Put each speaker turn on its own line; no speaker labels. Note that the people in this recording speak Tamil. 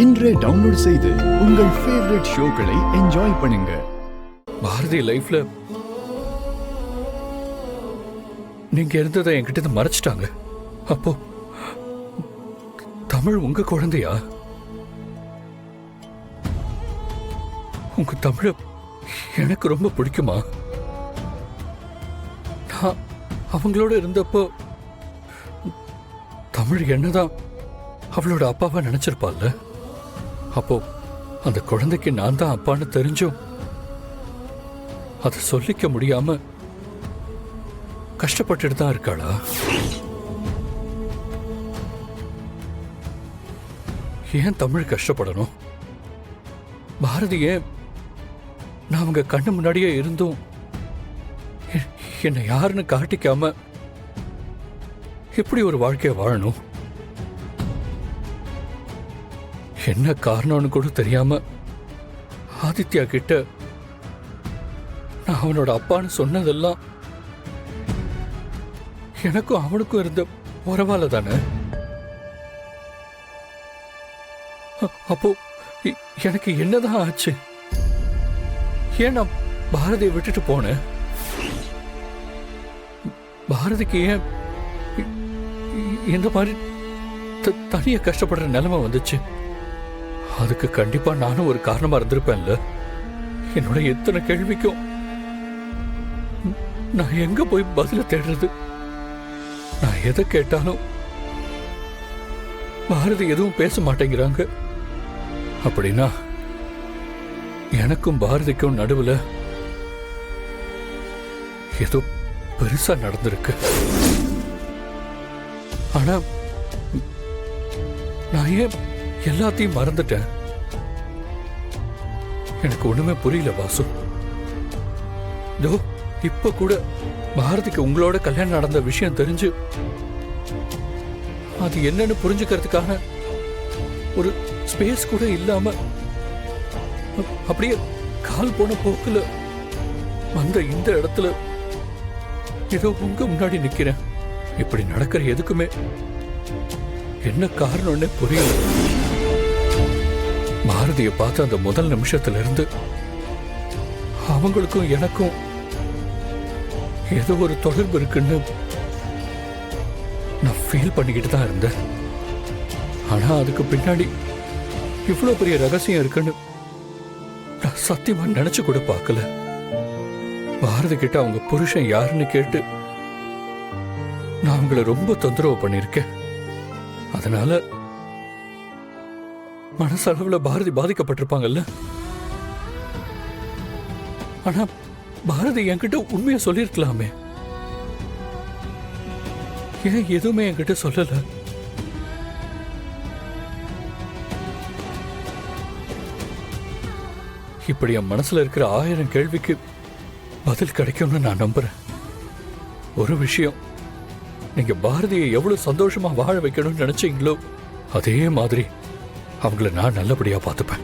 இன்றே டவுன்லோட் செய்து உங்கள் ஃபேவரட் ஷோக்களை என்ஜாய் பண்ணுங்க.
பாரதி லைஃப்ல நீங்க இருந்ததை என்கிட்ட மறைச்சிட்டாங்க. அப்போ தமிழ் உங்க குழந்தையா? உங்க தமிழ எனக்கு ரொம்ப பிடிக்குமா? நான் அவங்களோட இருந்தப்போ தமிழ் என்னதான் அவளோட அப்பாவா நினைச்சிருப்பாள்ல. அப்போ அந்த குழந்தைக்கு நான் தான் அப்பான்னு தெரிஞ்சும் அதை சொல்லிக்க முடியாம கஷ்டப்பட்டுட்டு தான் இருக்காளா? ஏன் தமிழ் கஷ்டப்படணும்? பாரதி ஏன் நான் அவங்க கண்ணு முன்னாடியே இருந்தும் என்னை யாருன்னு காட்டிக்காம எப்படி ஒரு வாழ்க்கைய வாழணும்? என்ன காரணம்னு கூட தெரியாம ஆதித்யா கிட்ட நான் அவனோட அப்பான்னு சொன்னதெல்லாம் எனக்கும் அவனுக்கும் இருந்த உறவால தானே. அப்போ எனக்கு என்னதான் ஆச்சு? ஏன் நான் பாரதியை விட்டுட்டு போனேன்? பாரதிக்கு ஏன் இந்த மாதிரி தனியா கஷ்டப்படுற நிலைமை வந்துச்சு? அதுக்கு கண்டிப்பா நானும் ஒரு காரணமா இருந்திருப்பேன்ல. என்னோட எத்தனை கேள்விக்கும் நான் எங்க போய் பதில தேடுறது? நான் எதை கேட்டாலும் பாரதி எதுவும் பேச மாட்டேங்கிறாங்க. அப்படின்னா எனக்கும் பாரதிக்கும் நடுவுல ஏதோ பெருசா நடந்திருக்கு. ஆனா நான் ஏன் எல்லாத்தையும் மறந்துட்டேன்? எனக்கு ஒண்ணுமே புரியல வாசு. இதோ இப்ப கூட பாரதிக்கு உங்களோட கல்யாணம் நடந்த விஷயம் தெரிஞ்சு அது என்னன்னு புரிஞ்சுக்கிறதுக்கான ஒரு ஸ்பேஸ் கூட இல்லாம அப்படியே கால் போன போக்குல வந்த இந்த இடத்துல ஏதோ உங்க முன்னாடி நிக்கிறேன். இப்படி நடக்கிற எதுக்குமே என்ன காரணம்னு புரியல. பாரதியை பார்த்த அந்த முதல் நிமிஷத்துல இருந்து அவங்களுக்கும் எனக்கும் ஏதோ ஒரு தொடர்பு இருக்குன்னு நான் ஃபீல் பண்ணிக்கிட்டு தான் இருந்தேன். ஆனா அதுக்கு பின்னாடி இவ்வளவு பெரிய ரகசியம் இருக்குன்னு நான் சத்தியமா நினைச்சு கூட பார்க்கல. பாரதி கிட்ட அவங்க புருஷன் யாருன்னு கேட்டு நான் அவங்கள ரொம்ப தொந்தரவு பண்ணிருக்கேன். அதனால மனசளவுல பாரதி பாதிக்கப்பட்டிருப்பாங்கல்ல. ஆனா பாரதி என்கிட்ட உண்மையா சொல்லிருக்கலாமே. ஏன் எதுவுமே என்கிட்ட சொல்லல? இப்படி என் மனசுல இருக்கிற 1000 கேள்விக்கு பதில் கிடைக்கும்னு நான் நம்புறேன். ஒரு விஷயம், நீங்க பாரதியை எவ்வளவு சந்தோஷமா வாழ வைக்கணும்னு நினைச்சீங்களோ அதே மாதிரி அவங்கள நான் நல்லபடியா பார்த்துப்பேன்.